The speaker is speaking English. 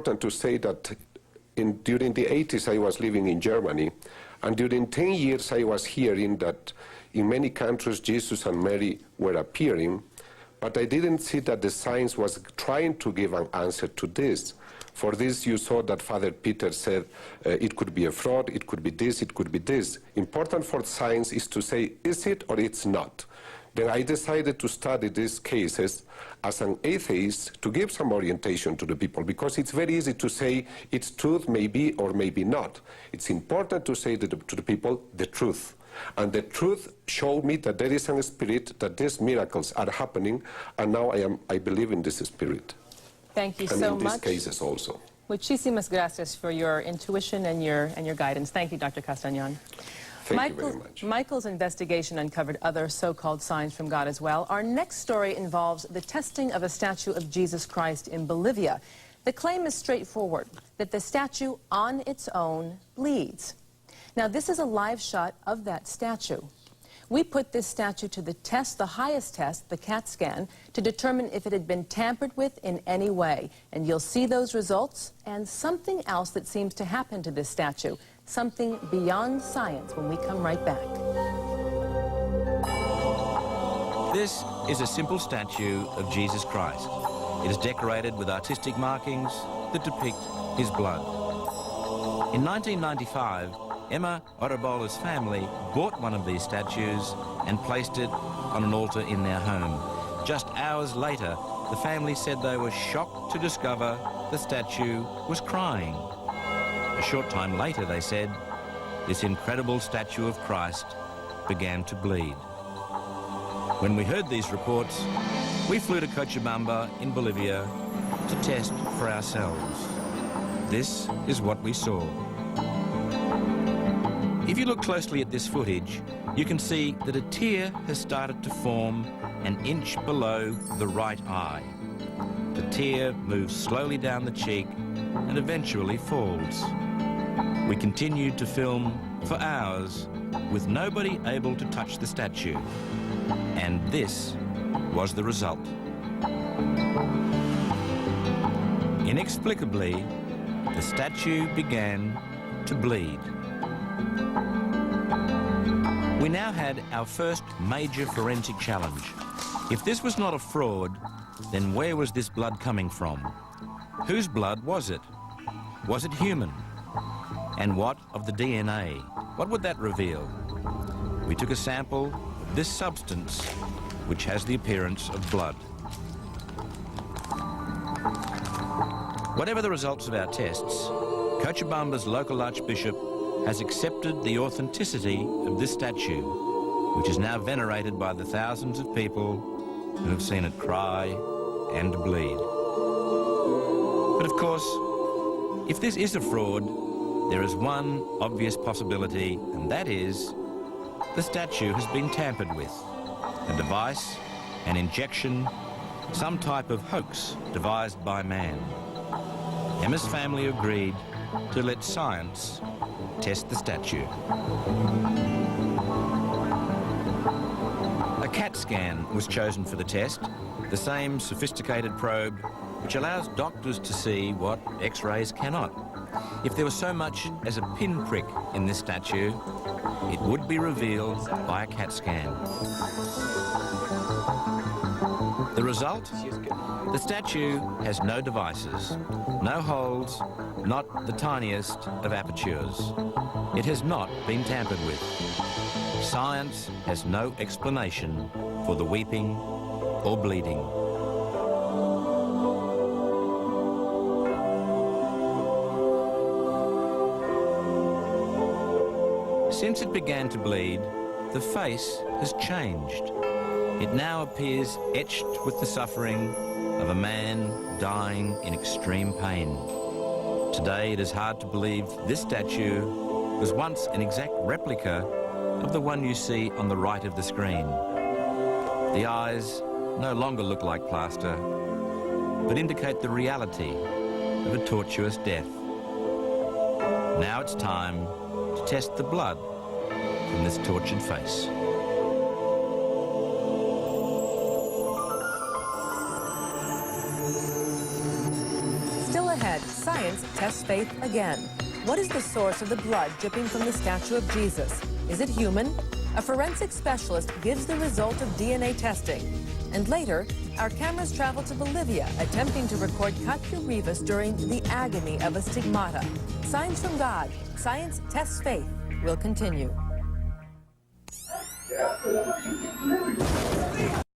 important to say that during the 80s I was living in Germany, and during 10 years I was hearing that in many countries Jesus and Mary were appearing, but I didn't see that the science was trying to give an answer to this. For this you saw that Father Peter said it could be a fraud, it could be this, it could be this. Important for science is to say, is it or it's not? Then I decided to study these cases as an atheist to give some orientation to the people, because it's very easy to say it's truth, maybe or maybe not. It's important to say to the people the truth. And the truth showed me that there is a spirit, that these miracles are happening, and now I believe in this spirit. Thank you and so in these much. Cases also. Muchísimas gracias for your intuition and your guidance. Thank you, Dr. Castañón. Thank you very much. Michael's investigation uncovered other so-called signs from God as well. Our next story involves the testing of a statue of Jesus Christ in Bolivia. The claim is straightforward, that the statue on its own bleeds. Now, this is a live shot of that statue. We put this statue to the test, the highest test, the CAT scan, to determine if it had been tampered with in any way. And you'll see those results and something else that seems to happen to this statue, something beyond science, when we come right back. This is a simple statue of Jesus Christ. It is decorated with artistic markings that depict his blood. In 1995, Emma Orabola's family bought one of these statues and placed it on an altar in their home. Just hours later, the family said they were shocked to discover the statue was crying. A short time later, they said, this incredible statue of Christ began to bleed. When we heard these reports, we flew to Cochabamba in Bolivia to test for ourselves. This is what we saw. If you look closely at this footage, you can see that a tear has started to form an inch below the right eye. The tear moves slowly down the cheek and eventually falls. We continued to film for hours with nobody able to touch the statue. And this was the result. Inexplicably, the statue began to bleed. We now had our first major forensic challenge. If this was not a fraud, then where was this blood coming from? Whose blood was it? Was it human? And what of the DNA? What would that reveal? We took a sample of this substance, which has the appearance of blood. Whatever the results of our tests, Cochabamba's local archbishop has accepted the authenticity of this statue, which is now venerated by the thousands of people who have seen it cry and bleed. But of course, if this is a fraud, there is one obvious possibility, and that is the statue has been tampered with. A device, an injection, some type of hoax devised by man. Emma's family agreed to let science test the statue. A CAT scan was chosen for the test, the same sophisticated probe which allows doctors to see what X-rays cannot. If there was so much as a pinprick in this statue, it would be revealed by a CAT scan. The result? The statue has no devices, no holes, not the tiniest of apertures. It has not been tampered with. Science has no explanation for the weeping or bleeding. Since it began to bleed, the face has changed. It now appears etched with the suffering of a man dying in extreme pain. Today, it is hard to believe this statue was once an exact replica of the one you see on the right of the screen. The eyes no longer look like plaster, but indicate the reality of a tortuous death. Now it's time to test the blood from this tortured face. Still ahead, science tests faith again. What is the source of the blood dripping from the statue of Jesus? Is it human? A forensic specialist gives the result of DNA testing. And later, our cameras travel to Bolivia, attempting to record Cacho Rivas during the agony of a stigmata. Signs from God, science tests faith, will continue.